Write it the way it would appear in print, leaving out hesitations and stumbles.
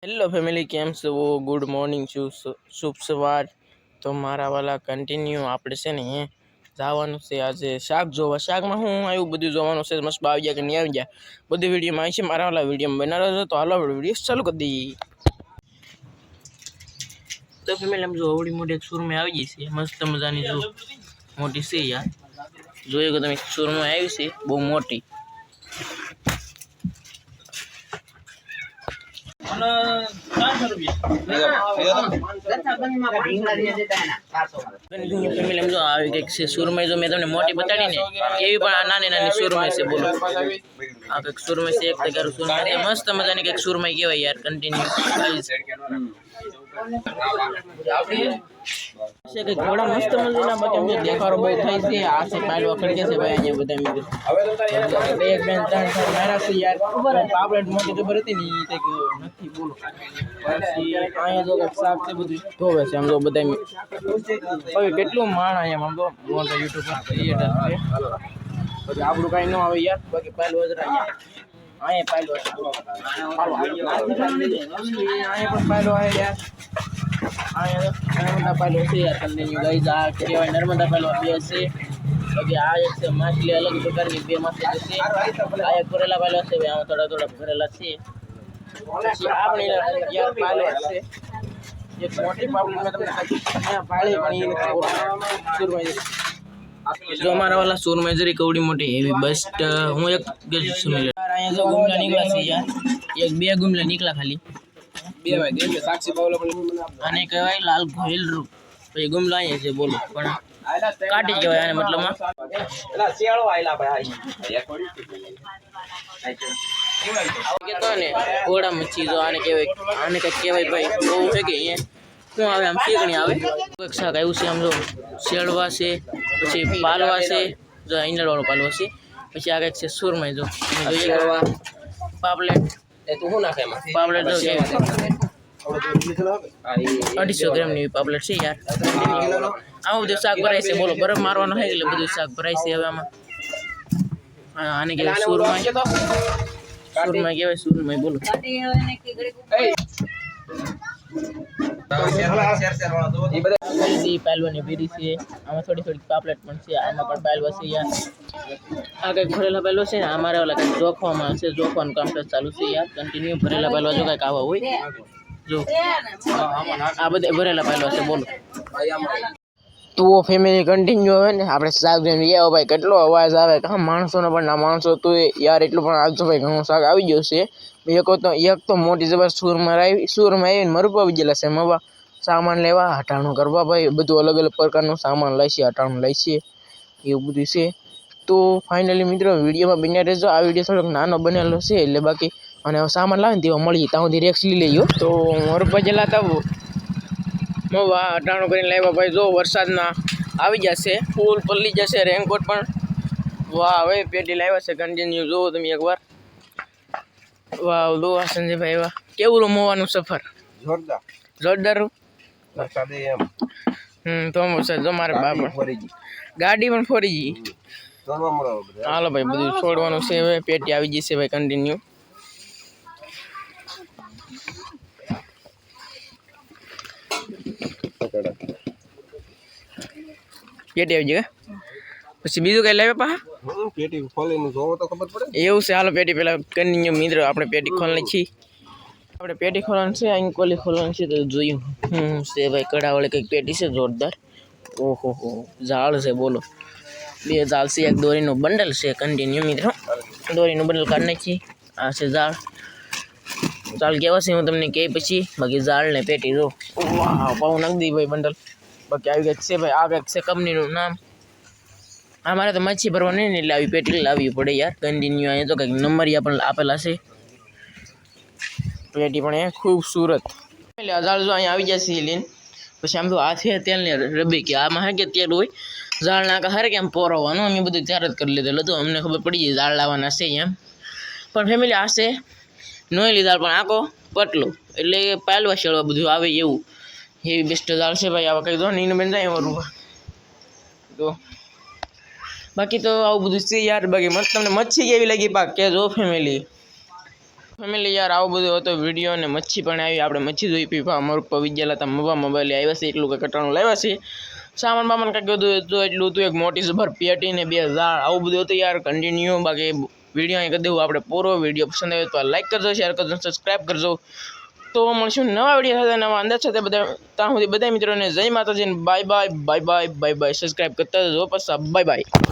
Hello family केम छो good morning शुभ सवार। तो मारा वाला कंटिन्यू आपणे छे ने जवानुं छे आज शाक जोवा। शाक में हूँ आव्युं बधुं जोवानुं छे, मस्त આવી ગયા કે नहीं આવી ગયા बधी विडियो में आई मारा वाला विडियो में बना रहो। तो हालो विडियो चालू कर दी। तो फैमिली हम जो अवड़ी मोटी एक सूर में આવી ગઈ છે मस्त मजानी जो मोटी છે यार જોયો કે તમે सूर में આવી છે બહુ મોટી। सुरमई जो मैं तमने मोटी बताड़ी ने एवी पण नानी नानी सुरमई से बोलो आ एक सुरमई से एक तगारू सुरमई मस्त मजानी के सुरमई केवाय यार कंटिन्यू से के घोड़ा मस्त मजाना बाकी मुझे देखारो बहुत थाई से आ से पालवा खड़के से भाई अहीं बधा मित्र एक बेन त्रण त्रण मारा से यार पापलेट मोटी तो भरती नी ते નથી બોલો પછી આયા જો શાક છે બધું ધોવે છે આમ જો બધાય હવે કેટલું માણ આયા આમ તો મોટા YouTube પર ક્રિએટર છે પછી આપણું કાઈ ન આવે યાર બાકી પાલ વજરા આયા પાલ વજરા આયા પણ પાલો આવે યાર आया नर्मदा पालो से यार कंटिन्यू गाइस आ केवाय नर्मदा पालो बे से बाकी आ एक से मछली अलग प्रकार की बे मछली से आ एक करेला पालो से आ थोड़ा थोड़ा करेला से आपने यार पालो से एक मोटी पापड़ी में तुमने यहां पाली बनी सुरमई जो हमारा वाला सुरमई जरी कवड़ी मोटी हेवी बेस्ट हूं एक सुनी यार आया जो गुमला निकला से यार एक बे गुमला निकला खाली બે ભાઈ દેખે સાક્ષી બાવલો પણ આને કહેવાય લાલ ઘોઈલ રૂ પછી ગુમલા આયા છે બોલો પણ કાટી કહેવાય આને મતલબમાં એલા શિયાળો આયલા ભાઈ કે તો ને ઘોડા મચ્છી જો આને કહેવાય ભાઈ બહુ છે કે અહીંયા શું આવે આમ શીકણી આવે એક શાક આવ્યું છે આમ જો શેળવા છે પછી પાલવા છે જો ઈંડળ વાળો પાલવા છે પછી આ કંઈક છે સુરમઈ જો જોઈએ કરવા પાપલેટ तू हूं ना फेमस पापलेट जो 250 ग्राम ની પાપલેટ છે યાર આવું બધું શાક ભરાય છે બોલો બરફ મારવાનો છે એટલે બધું શાક ભરાય છે હવે આમાં આને કે સુરમઈ કહેવાય સુરમઈ બોલો પાલવાની બીરી છે આમાં થોડી થોડી પાપલેટ પણ છે આમાં પણ પાલવા છે યાર આ કઈ ભરેલા પાલવા છે ને અમારે ઓલા કઈ જોખવામાં છે જોખવાનું કામકાજ ચાલુ છે યાર કન્ટિન્યુ ભરેલા પાલવા જો કઈક આવા હોય જો આ બધા ભરેલા પાલવા છે બોલો તો ફેમિલી કન્ટિન્યુ હવે ને આપણે શાક જોઈને આવો ભાઈ કેટલો અવાજ આવે કા માણસોનો પણ ના માણસો તો યાર એટલું પણ આવતો ભાઈ ઘણું શાક આવી ગયું છે એક તો મોટી જબર સુરમાં આવીને મરબા આવી ગયેલા છે મવા સામાન લેવા હટાણું કરવા ભાઈ બધું અલગ અલગ પ્રકારનું સામાન લઈ છે હટાણું લઈ છે એવું બધું છે। તો ફાઇનલી મિત્રો વિડીયોમાં બન્યા રહેજો આ વિડીયો થોડોક નાનો બનેલો છે એટલે બાકી અને સામાન લાવે ને તેવા મળીએ ત્યાં સુધી રેક્સ લઈ લઈએ તો મરબા જેલા તો મવા હટાણું કરીને લાવ્યા ભાઈ જો વરસાદના આવી જશે ફૂલ પલ્લી જશે રેનકોટ પણ વાહ હવે પેટી લાવ્યા છે કન્ટિન્યુ જોવો તમે એકવાર વાહ દો સંજયભાઈ વાહ કેવું મોવાનું સફર જોરદાર તો જો મારે બાપા ગાડી પણ ફોરી ગઈ હાલો ભાઈ બધું છોડવાનું છે હવે પેટી આવી જશે ભાઈ કન્ટિન્યુ પેટી આવી જાય પછી બીજું કઈ લાવે પા પેટી ખોલીને જોવો તો ખબર પડે એવું છે હાલો પેટી પેલા કન્ટિન્યુ મિત્રો આપણે પેટી ખોલની છીએ આપણે પેટી ખોલવાનું છે અહીં કોલી ખોલવાનું છે તો જોયું છે ભાઈ કડાવાળી કંઈક પેટી છે જોરદાર ઓહો હો ઝાડ છે બોલો બે ઝાડ છે એક દોરીનું બંડલ છે કન્ટિન્યુ મિત્રો દોરીનું બંડલ કાઢી નાખી આ છે ઝાડ ચાલ કેવા છે હું તમને કહે પછી બાકી ઝાડ ને પેટી જો વાહ પાઉં નાખી દી ભાઈ બંડલ બાકી આવી કંઈક છે ભાઈ આ કંઈક છે કંપનીનું નામ અમારે તો મચ્છી ભરવા નહીં ને એટલે આવી પેટી લાવવી પડે યાર કન્ટિન્યુ અહીંયા તો કંઈક નંબરિયા પણ આપેલા છે પેટી પણ એ ખૂબસૂરત એટલે ઝાડ જો અહીંયા આવી જશે લઈને પછી આમ તો આ છે તેલને રબી કે આમાં હે કે તેલ હોય ઝાડ નાખા હારે કે આમ પોરવાનું અમે બધું તૈયાર જ કરી લીધેલું હતું અમને ખબર પડી ગઈ ઝાડ લાવવાના છે એમ પણ ફેમિલી આ છે નોઈ લીધા પણ આખો પટલો એટલે પાલવા શેળવા બધું આવે એવું એવી બેસ્ટ ઝાડ છે ભાઈ આવા કંઈ દો ને એને બેન જાય એમાં રૂપા તો બાકી તો આવું બધું છે યાર બાકી તમને મચ્છી કેવી લાગી પાક કે જો ફેમિલી ફેમિલી યાર આવું બધું હતો વિડીયો અને મચ્છી પણ આવી આપણે મચ્છી જોઈ પીવા અમર વિદ્યાલય હતા મવા મોબાઈલ આવ્યા છે એટલું કંઈ કટાણું લાવ્યા છે સામાન બામાન કંઈક બધું હતું એટલું હતું એક મોટી જબર પેટી ને 2 ઝાડ આવું બધું હતું યાર કન્ટિન્યુ બાકી વિડીયો અહીં કરી દેવું આપણે પૂરો વિડીયો પસંદ આવ્યો તો લાઈક કરજો શેર કરજો સબસ્ક્રાઈબ કરજો તો મળશું નવા વિડીયો સાથે નવા અંદાજ સાથે ત્યાં સુધી બધા મિત્રોને જય માતાજી બાય બાય સબસ્ક્રાઈબ કરતા જજો પાછા બાય બાય